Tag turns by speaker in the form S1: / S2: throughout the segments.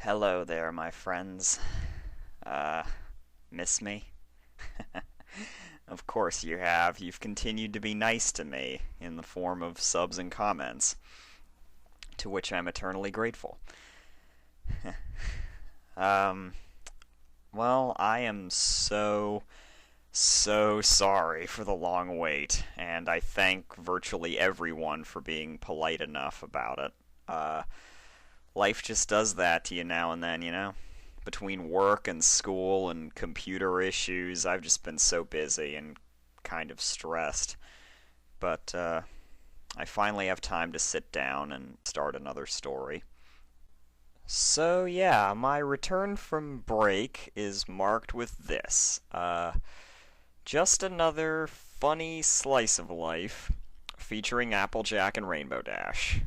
S1: Hello there, my friends. Uh, miss me? Of course you have. You've continued to be nice to me in the form of subs and comments, to which I'm eternally grateful. um, well, I am so sorry for the long wait, and I thank virtually everyone for being polite enough about it. Uh, Life just does that to you now and then, you know? Between work and school and computer issues, I've just been so busy and kind of stressed. But I finally have time to sit down and start another story. So, yeah, my return from break is marked with this. Just another funny slice of life featuring Applejack and Rainbow Dash.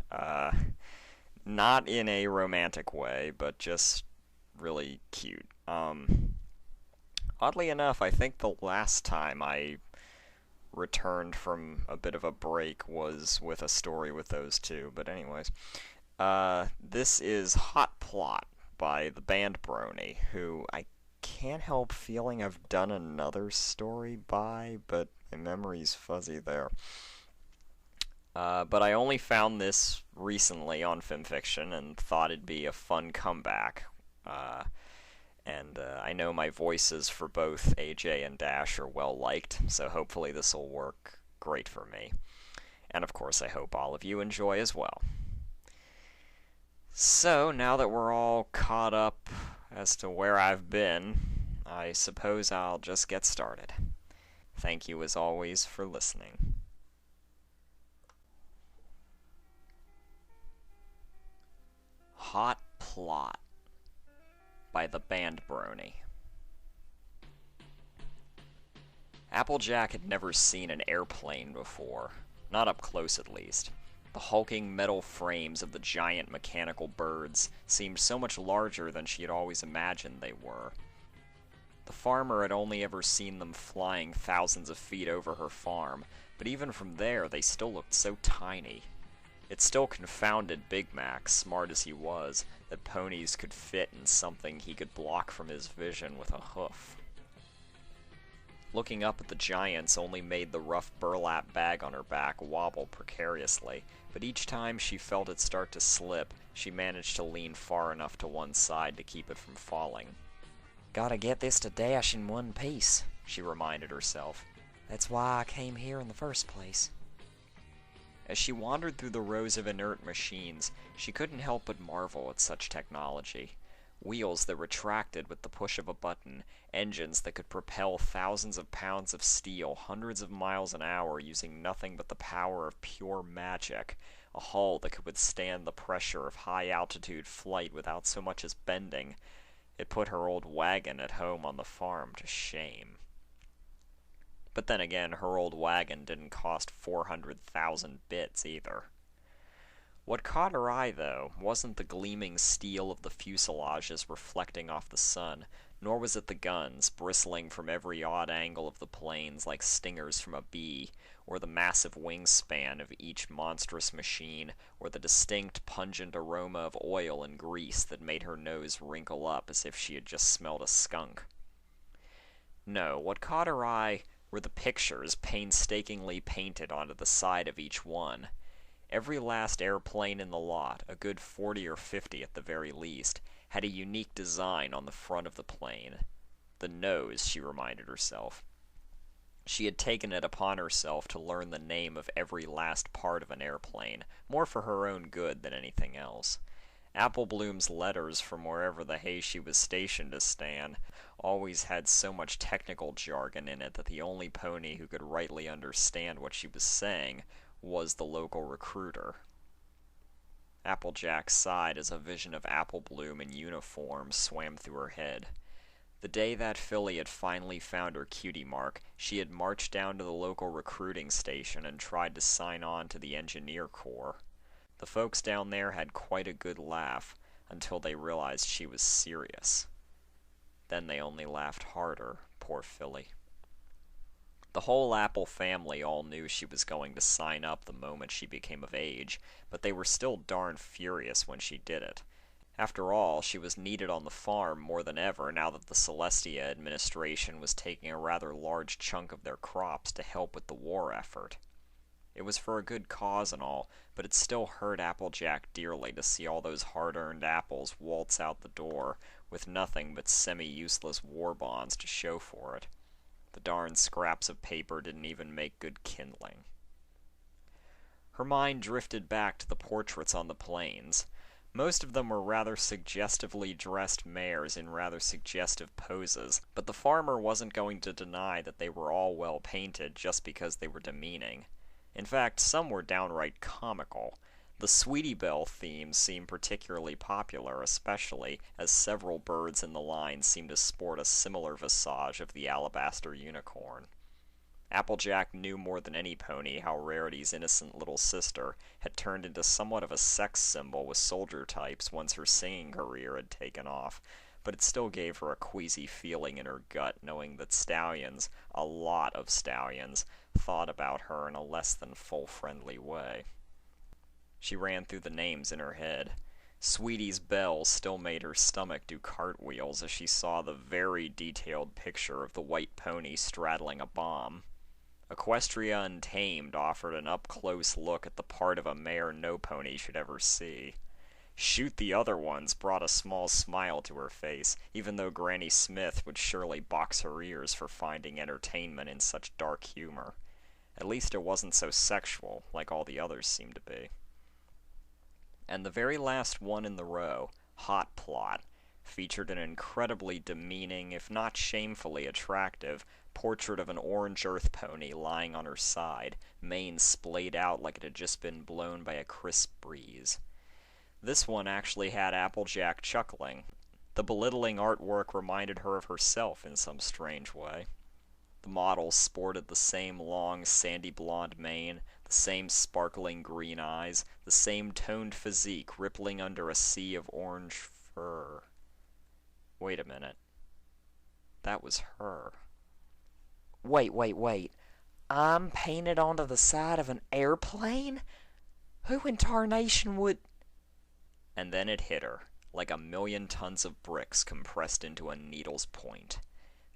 S1: Not in a romantic way, but just really cute. Oddly enough, I think the last time I returned from a bit of a break was with a story with those two. But anyways, this is Hot Plot by TheBandBrony, who I can't help feeling I've done another story by, but my memory's fuzzy there. But I only found this recently on FimFiction and thought it'd be a fun comeback. And I know my voices for both AJ and Dash are well liked, so hopefully this will work great for me. And of course, I hope all of you enjoy as well. So, now that we're all caught up as to where I've been, I suppose I'll just get started. Thank you as always for listening. Hot Plot by TheBandBrony. Applejack had never seen an airplane before, not up close at least. The hulking metal frames of the giant mechanical birds seemed so much larger than she had always imagined they were. The farmer had only ever seen them flying thousands of feet over her farm, but even from there they still looked so tiny. It still confounded Big Mac, smart as he was, that ponies could fit in something he could block from his vision with a hoof. Looking up at the giants only made the rough burlap bag on her back wobble precariously, but each time she felt it start to slip, she managed to lean far enough to one side to keep it from falling. "Gotta get this to Dash in one piece," she reminded herself. "That's why I came here in the first place." As she wandered through the rows of inert machines, she couldn't help but marvel at such technology. Wheels that retracted with the push of a button, engines that could propel thousands of pounds of steel hundreds of miles an hour using nothing but the power of pure magic, a hull that could withstand the pressure of high-altitude flight without so much as bending. It put her old wagon at home on the farm to shame. But then again, her old wagon didn't cost 400,000 bits either. What caught her eye, though, wasn't the gleaming steel of the fuselages reflecting off the sun, nor was it the guns, bristling from every odd angle of the planes like stingers from a bee, or the massive wingspan of each monstrous machine, or the distinct, pungent aroma of oil and grease that made her nose wrinkle up as if she had just smelled a skunk. No, what caught her eye were the pictures painstakingly painted onto the side of each one. Every last airplane in the lot, a good 40 or 50 at the very least, had a unique design on the front of the plane. The nose, she reminded herself. She had taken it upon herself to learn the name of every last part of an airplane, more for her own good than anything else. Applebloom's letters from wherever the hay she was stationed to stand always had so much technical jargon in it that the only pony who could rightly understand what she was saying was the local recruiter. Applejack sighed as a vision of Applebloom in uniform swam through her head. The day that filly had finally found her cutie mark, she had marched down to the local recruiting station and tried to sign on to the engineer corps. The folks down there had quite a good laugh, until they realized she was serious. Then they only laughed harder, poor filly. The whole Apple family all knew she was going to sign up the moment she became of age, but they were still darn furious when she did it. After all, she was needed on the farm more than ever now that the Celestia administration was taking a rather large chunk of their crops to help with the war effort. It was for a good cause and all, but it still hurt Applejack dearly to see all those hard-earned apples waltz out the door with nothing but semi-useless war bonds to show for it. The darn scraps of paper didn't even make good kindling. Her mind drifted back to the portraits on the plains. Most of them were rather suggestively dressed mares in rather suggestive poses, but the farmer wasn't going to deny that they were all well painted just because they were demeaning. In fact, some were downright comical. The Sweetie Belle theme seemed particularly popular, especially as several birds in the line seemed to sport a similar visage of the alabaster unicorn. Applejack knew more than any pony how Rarity's innocent little sister had turned into somewhat of a sex symbol with soldier types once her singing career had taken off, but it still gave her a queasy feeling in her gut knowing that stallions, a lot of stallions, thought about her in a less than full friendly way. She ran through the names in her head. Sweetie's Belle still made her stomach do cartwheels as she saw the very detailed picture of the white pony straddling a bomb. Equestria Untamed offered an up-close look at the part of a mare no pony should ever see. Shoot the Other Ones brought a small smile to her face, even though Granny Smith would surely box her ears for finding entertainment in such dark humor. At least it wasn't so sexual, like all the others seemed to be. And the very last one in the row, Hot Plot, featured an incredibly demeaning, if not shamefully attractive, portrait of an orange earth pony lying on her side, mane splayed out like it had just been blown by a crisp breeze. This one actually had Applejack chuckling. The belittling artwork reminded her of herself in some strange way. The model sported the same long, sandy blonde mane, the same sparkling green eyes, the same toned physique rippling under a sea of orange fur. Wait a minute. That was her.
S2: Wait. I'm painted onto the side of an airplane? Who in tarnation would...
S1: And then it hit her, like 1,000,000 tons of bricks compressed into a needle's point.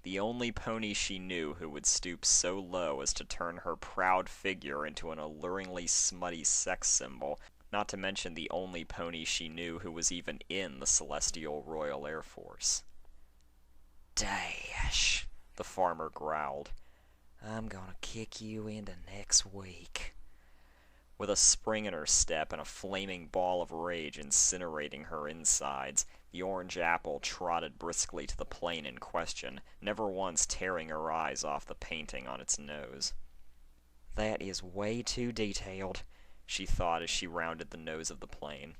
S1: The only pony she knew who would stoop so low as to turn her proud figure into an alluringly smutty sex symbol, not to mention the only pony she knew who was even in the Celestial Royal Air Force.
S2: Dash,
S1: the farmer growled.
S2: I'm gonna kick you into next week.
S1: With a spring in her step and a flaming ball of rage incinerating her insides, the orange apple trotted briskly to the plane in question, never once tearing her eyes off the painting on its nose.
S2: That is way too detailed,
S1: she thought as she rounded the nose of the plane.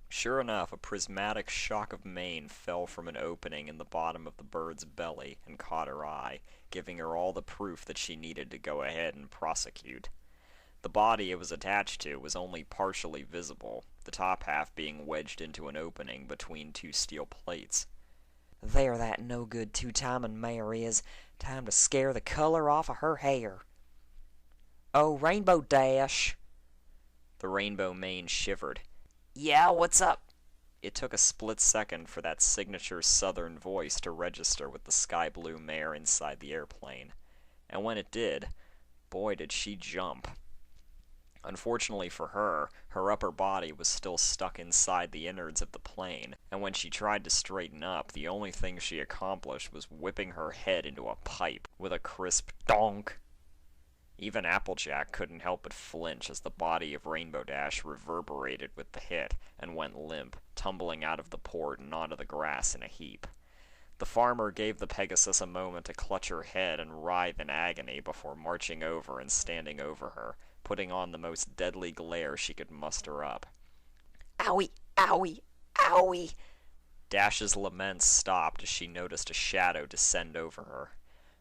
S1: Sure enough, a prismatic shock of mane fell from an opening in the bottom of the bird's belly and caught her eye, giving her all the proof that she needed to go ahead and prosecute. The body it was attached to was only partially visible, the top half being wedged into an opening between two steel plates.
S2: There that no-good two-timing mare is. Time to scare the color off of her hair. Oh, Rainbow Dash.
S1: The rainbow mane shivered.
S2: Yeah, what's up?
S1: It took a split second for that signature southern voice to register with the sky-blue mare inside the airplane. And when it did, boy did she jump. Unfortunately for her, her upper body was still stuck inside the innards of the plane, and when she tried to straighten up, the only thing she accomplished was whipping her head into a pipe with a crisp donk. Even Applejack couldn't help but flinch as the body of Rainbow Dash reverberated with the hit and went limp, tumbling out of the port and onto the grass in a heap. The farmer gave the Pegasus a moment to clutch her head and writhe in agony before marching over and standing over her, putting on the most deadly glare she could muster up.
S2: Owie, owie, owie!
S1: Dash's laments stopped as she noticed a shadow descend over her.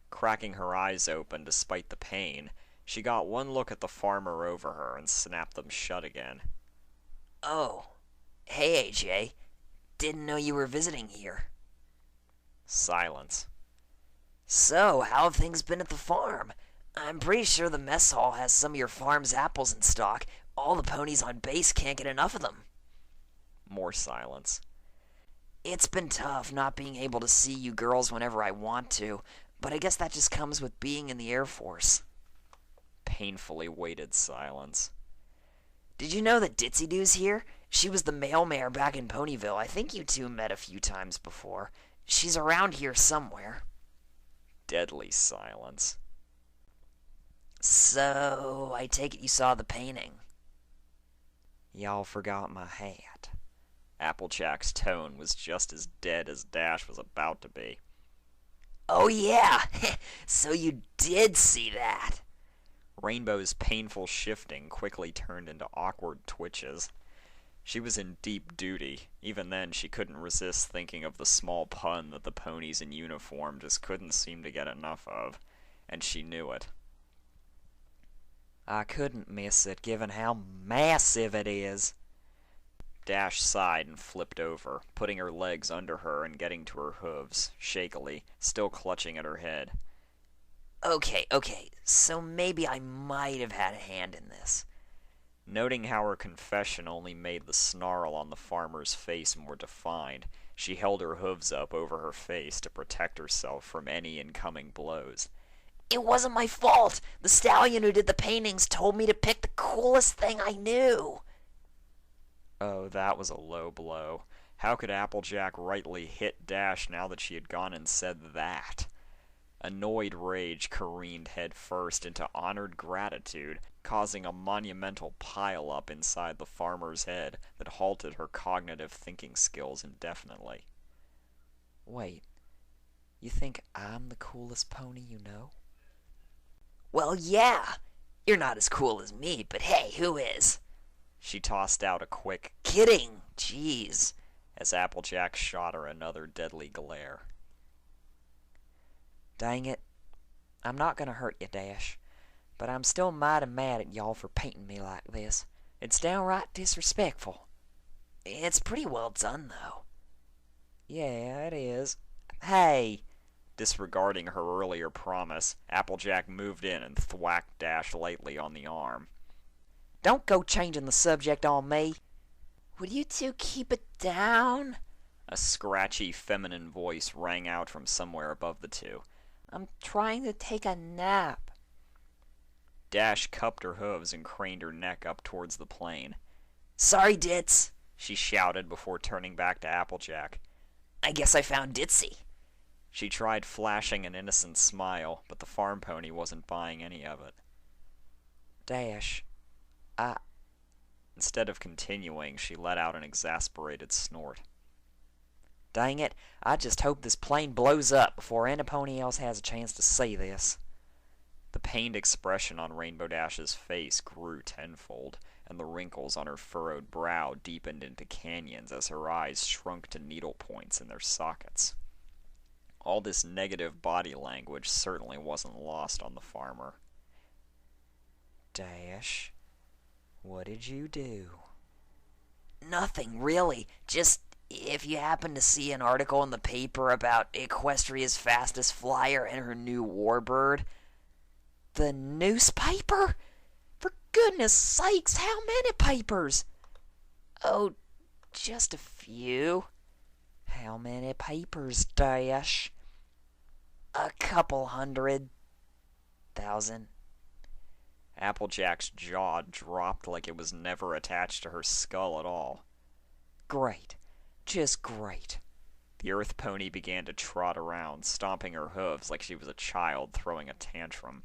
S1: Cracking her eyes open despite the pain, she got one look at the farmer over her and snapped them shut again.
S2: Oh, hey AJ, didn't know you were visiting here.
S1: Silence.
S2: So, how have things been at the farm? I'm pretty sure the mess hall has some of your farm's apples in stock. All the ponies on base can't get enough of them.
S1: More silence.
S2: It's been tough not being able to see you girls whenever I want to, but I guess that just comes with being in the Air Force.
S1: Painfully weighted silence.
S2: Did you know that Ditzy Doo's here? She was the mail mare back in Ponyville. I think you two met a few times before. She's around here somewhere.
S1: Deadly silence.
S2: So, I take it you saw the painting. Y'all forgot my hat.
S1: Applejack's tone was just as dead as Dash was about to be.
S2: Oh yeah, so you did see that.
S1: Rainbow's painful shifting quickly turned into awkward twitches. She was in deep duty. Even then, she couldn't resist thinking of the small pun that the ponies in uniform just couldn't seem to get enough of, and she knew it.
S2: I couldn't miss it, given how massive it is.
S1: Dash sighed and flipped over, putting her legs under her and getting to her hooves, shakily, still clutching at her head.
S2: Okay, so maybe I might have had a hand in this.
S1: Noting how her confession only made the snarl on the farmer's face more defined, she held her hooves up over her face to protect herself from any incoming blows.
S2: It wasn't my fault! The stallion who did the paintings told me to pick the coolest thing I knew!
S1: Oh, that was a low blow. How could Applejack rightly hit Dash now that she had gone and said that? Annoyed rage careened head first into honored gratitude, causing a monumental pile-up inside the farmer's head that halted her cognitive thinking skills indefinitely.
S2: Wait, you think I'm the coolest pony you know? Well, yeah! You're not as cool as me, but hey, who is?
S1: She tossed out a quick,
S2: "Kidding! Jeez,"
S1: as Applejack shot her another deadly glare.
S2: Dang it. I'm not gonna hurt you, Dash, but I'm still mighty mad at y'all for painting me like this. It's downright disrespectful. It's pretty well done, though. Yeah, it is. Hey!
S1: Disregarding her earlier promise, Applejack moved in and thwacked Dash lightly on the arm.
S2: Don't go changing the subject on me. Would you two keep it down?
S1: A scratchy feminine voice rang out from somewhere above the two.
S2: I'm trying to take a nap.
S1: Dash cupped her hooves and craned her neck up towards the plane.
S2: Sorry, Ditz,
S1: she shouted before turning back to Applejack.
S2: I guess I found Ditzy.
S1: She tried flashing an innocent smile, but the farm pony wasn't buying any of it.
S2: Dash,
S1: Instead of continuing, she let out an exasperated snort.
S2: Dang it, I just hope this plane blows up before any pony else has a chance to see this.
S1: The pained expression on Rainbow Dash's face grew tenfold, and the wrinkles on her furrowed brow deepened into canyons as her eyes shrunk to needle points in their sockets. All this negative body language certainly wasn't lost on the farmer.
S2: Dash, what did you do? Nothing, really. Just if you happen to see an article in the paper about Equestria's fastest flyer and her new warbird. The newspaper? For goodness sakes, how many papers? Oh, just a few. How many papers, Dash? A couple 100,000.
S1: Applejack's jaw dropped like it was never attached to her skull at all.
S2: Great. Just great.
S1: The earth pony began to trot around, stomping her hooves like she was a child throwing a tantrum.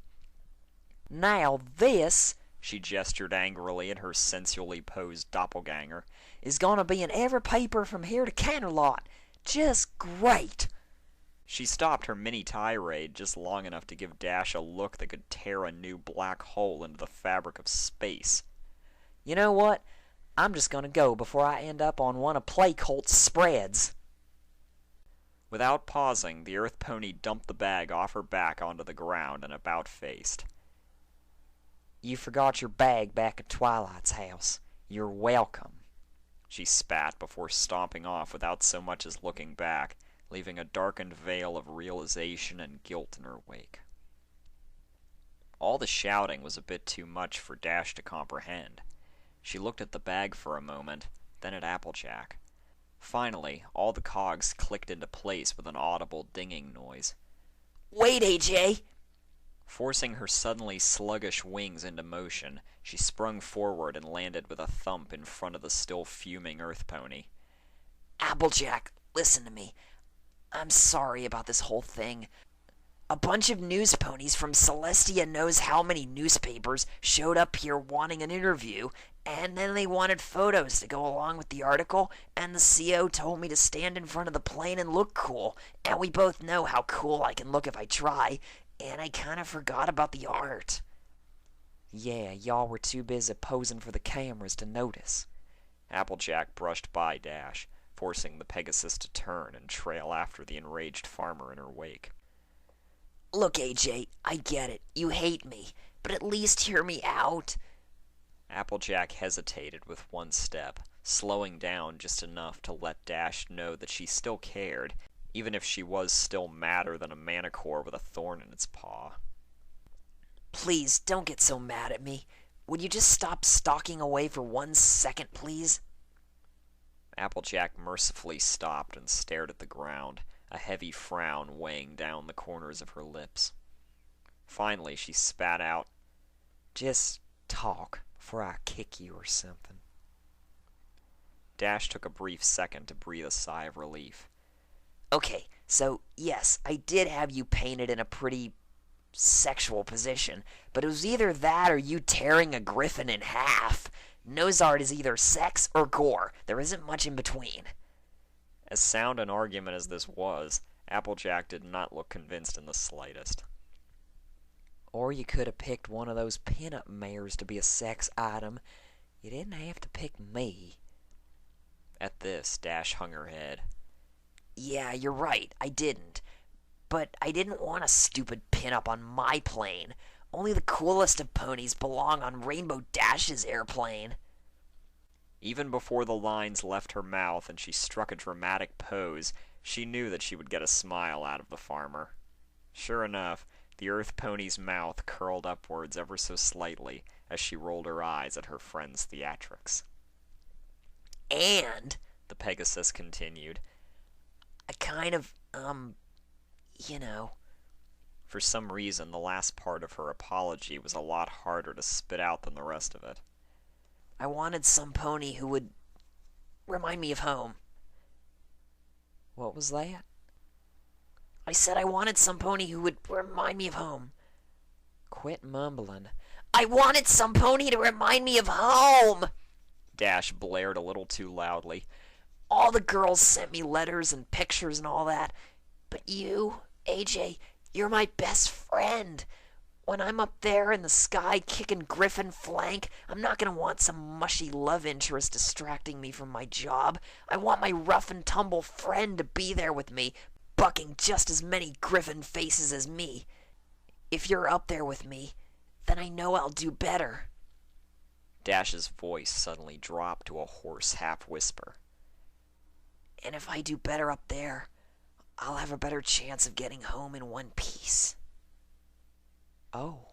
S2: Now this,
S1: she gestured angrily at her sensually posed doppelganger,
S2: is gonna be in every paper from here to Canterlot. Just great.
S1: She stopped her mini tirade just long enough to give Dash a look that could tear a new black hole into the fabric of space.
S2: You know what? I'm just gonna go before I end up on one of Playcolt's spreads.
S1: Without pausing, the earth pony dumped the bag off her back onto the ground and about-faced.
S2: You forgot your bag back at Twilight's house. You're welcome.
S1: She spat before stomping off without so much as looking back, leaving a darkened veil of realization and guilt in her wake. All the shouting was a bit too much for Dash to comprehend. She looked at the bag for a moment, then at Applejack. Finally, all the cogs clicked into place with an audible dinging noise.
S2: Wait, AJ!
S1: Forcing her suddenly sluggish wings into motion, she sprung forward and landed with a thump in front of the still fuming Earth Pony.
S2: Applejack, listen to me. I'm sorry about this whole thing. A bunch of news ponies from Celestia knows how many newspapers showed up here wanting an interview, and then they wanted photos to go along with the article, and the CO told me to stand in front of the plane and look cool, and we both know how cool I can look if I try, and I kind of forgot about the art.
S3: Yeah, y'all were too busy posing for the cameras to notice.
S1: Applejack brushed by Dash, forcing the Pegasus to turn and trail after the enraged farmer in her wake.
S2: Look, AJ, I get it. You hate me, but at least hear me out.
S1: Applejack hesitated with one step, slowing down just enough to let Dash know that she still cared, even if she was still madder than a manicore with a thorn in its paw.
S2: Please, don't get so mad at me. Would you just stop stalking away for 1 second, please?
S1: Applejack mercifully stopped and stared at the ground, a heavy frown weighing down the corners of her lips. Finally, she spat out,
S3: Just talk before I kick you or something.
S1: Dash took a brief second to breathe a sigh of relief.
S2: Okay, so yes, I did have you painted in a pretty sexual position, but it was either that or you tearing a griffin in half. Nose art is either sex or gore. There isn't much in between.
S1: As sound an argument as this was, Applejack did not look convinced in the slightest.
S3: Or you could have picked one of those pinup mares to be a sex item. You didn't have to pick me.
S1: At this, Dash hung her head.
S2: Yeah, you're right, I didn't. But I didn't want a stupid pinup on my plane. Only the coolest of ponies belong on Rainbow Dash's airplane.
S1: Even before the lines left her mouth and she struck a dramatic pose, she knew that she would get a smile out of the farmer. Sure enough, the Earth Pony's mouth curled upwards ever so slightly as she rolled her eyes at her friend's theatrics.
S2: And,
S1: the Pegasus continued,
S2: I kind of, you know.
S1: For some reason, the last part of her apology was a lot harder to spit out than the rest of it.
S2: I wanted some pony who would remind me of home.
S3: What was that?
S2: I said I wanted some pony who would remind me of home.
S3: Quit mumbling.
S2: I wanted some pony to remind me of home!
S1: Dash blared a little too loudly.
S2: All the girls sent me letters and pictures and all that. But you, AJ, you're my best friend. When I'm up there in the sky kicking Griffin flank, I'm not going to want some mushy love interest distracting me from my job. I want my rough and tumble friend to be there with me, bucking just as many Griffin faces as me. If you're up there with me, then I know I'll do better.
S1: Dash's voice suddenly dropped to a hoarse half-whisper.
S2: And if I do better up there, I'll have a better chance of getting home in one piece.
S3: Oh.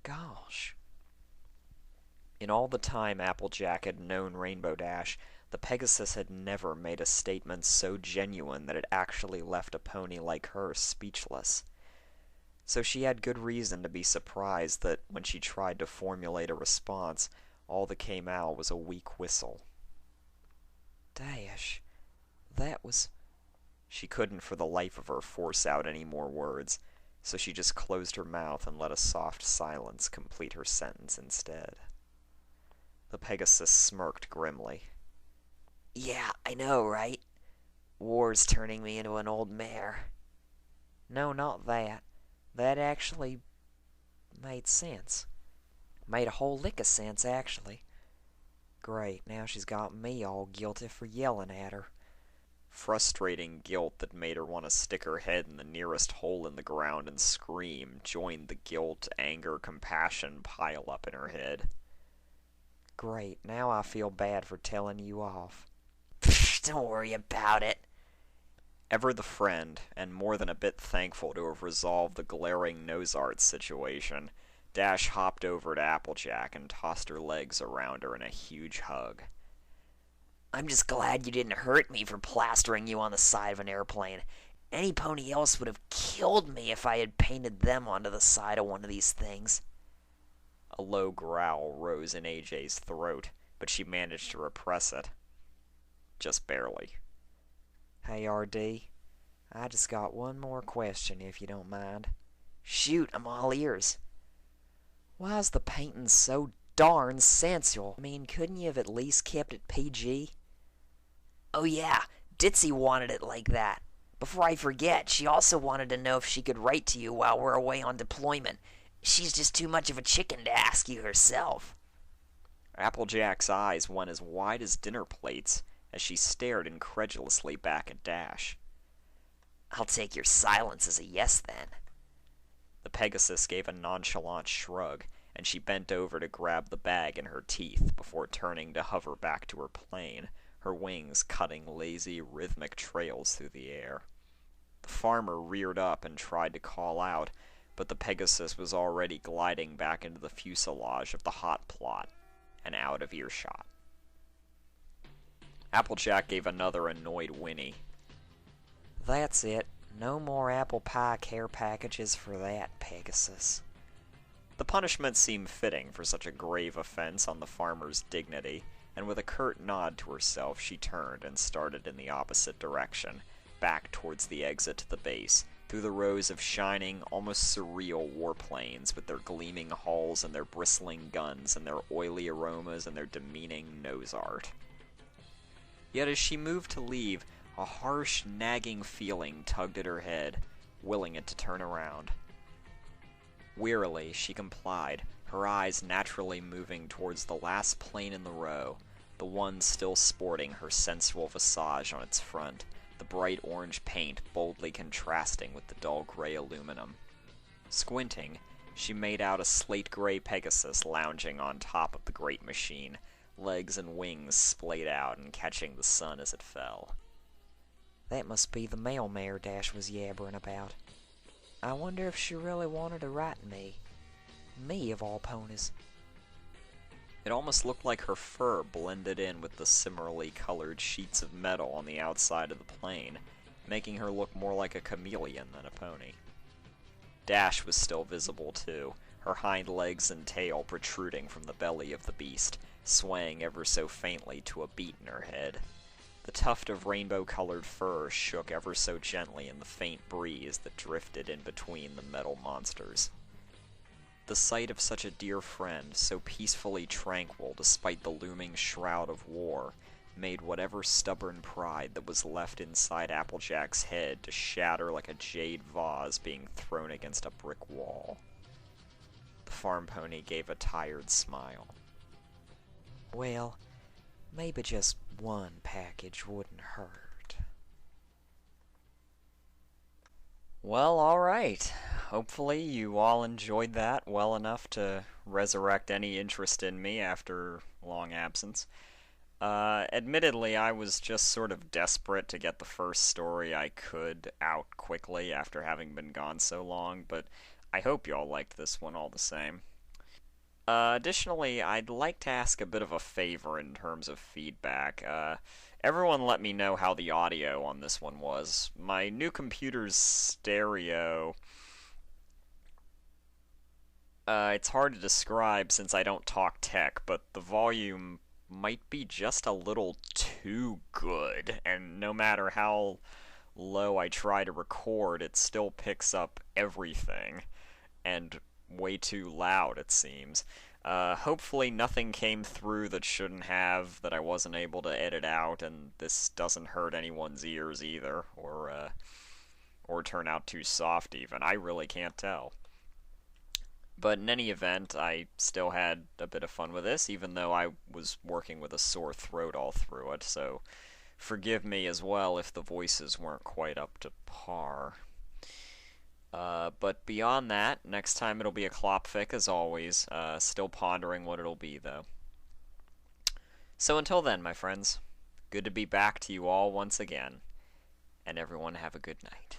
S3: Gosh.
S1: In all the time Applejack had known Rainbow Dash, the Pegasus had never made a statement so genuine that it actually left a pony like her speechless. So she had good reason to be surprised that when she tried to formulate a response, all that came out was a weak whistle.
S3: Dash, that was...
S1: She couldn't for the life of her force out any more words, so she just closed her mouth and let a soft silence complete her sentence instead. The Pegasus smirked grimly.
S2: Yeah, I know, right? War's turning me into an old mare.
S3: No, not that. That actually made sense. Made a whole lick of sense, actually. Great, now she's got me all guilty for yelling at her.
S1: Frustrating guilt that made her want to stick her head in the nearest hole in the ground and scream joined the guilt, anger, compassion pile up in her head.
S3: Great, now I feel bad for telling you off.
S2: Don't worry about it.
S1: Ever the friend, and more than a bit thankful to have resolved the glaring nose art situation, Dash hopped over to Applejack and tossed her legs around her in a huge hug.
S2: I'm just glad you didn't hurt me for plastering you on the side of an airplane. Any pony else would have killed me if I had painted them onto the side of one of these things.
S1: A low growl rose in AJ's throat, but she managed to repress it. Just barely.
S3: Hey, RD, I just got one more question, if you don't mind.
S2: Shoot, I'm all ears.
S3: Why's the painting so darn sensual? I mean, couldn't you have at least kept it PG?
S2: Oh yeah, Ditzy wanted it like that. Before I forget, she also wanted to know if she could write to you while we're away on deployment. She's just too much of a chicken to ask you herself.
S1: Applejack's eyes went as wide as dinner plates as she stared incredulously back at Dash.
S2: I'll take your silence as a yes, then.
S1: The Pegasus gave a nonchalant shrug, and she bent over to grab the bag in her teeth before turning to hover back to her plane, her wings cutting lazy, rhythmic trails through the air. The farmer reared up and tried to call out, but the Pegasus was already gliding back into the fuselage of the hot plot and out of earshot. Applejack gave another annoyed whinny.
S3: That's it. No more apple pie care packages for that, Pegasus.
S1: The punishment seemed fitting for such a grave offense on the farmer's dignity, and with a curt nod to herself she turned and started in the opposite direction, back towards the exit to the base, through the rows of shining, almost surreal warplanes with their gleaming hulls and their bristling guns and their oily aromas and their demeaning nose art. Yet as she moved to leave, a harsh, nagging feeling tugged at her head, willing it to turn around. Wearily, she complied, her eyes naturally moving towards the last plane in the row, the one still sporting her sensual visage on its front, the bright orange paint boldly contrasting with the dull gray aluminum. Squinting, she made out a slate-gray Pegasus lounging on top of the great machine, legs and wings splayed out and catching the sun as it fell.
S3: That must be the mail mare Dash was yabbering about. I wonder if she really wanted to write me. Me, of all ponies.
S1: It almost looked like her fur blended in with the similarly colored sheets of metal on the outside of the plane, making her look more like a chameleon than a pony. Dash was still visible too, her hind legs and tail protruding from the belly of the beast, swaying ever so faintly to a beat in her head. The tuft of rainbow-colored fur shook ever so gently in the faint breeze that drifted in between the metal monsters. The sight of such a dear friend, so peacefully tranquil despite the looming shroud of war, made whatever stubborn pride that was left inside Applejack's head to shatter like a jade vase being thrown against a brick wall. The farm pony gave a tired smile.
S3: Well, maybe just one package wouldn't hurt.
S1: Well, alright. Hopefully you all enjoyed that well enough to resurrect any interest in me after long absence. Admittedly, I was just sort of desperate to get the first story I could out quickly after having been gone so long, but I hope y'all liked this one all the same. Additionally, I'd like to ask a bit of a favor in terms of feedback. Everyone let me know how the audio on this one was. My new computer's stereo... it's hard to describe since I don't talk tech, but the volume might be just a little too good, and no matter how low I try to record, it still picks up everything, and way too loud, it seems. Hopefully nothing came through that shouldn't have, that I wasn't able to edit out, and this doesn't hurt anyone's ears either, or turn out too soft even. I really can't tell. But in any event, I still had a bit of fun with this, even though I was working with a sore throat all through it, so forgive me as well if the voices weren't quite up to par. But beyond that, next time it'll be a Klopfic as always, still pondering what it'll be though. So until then, my friends, good to be back to you all once again, and everyone have a good night.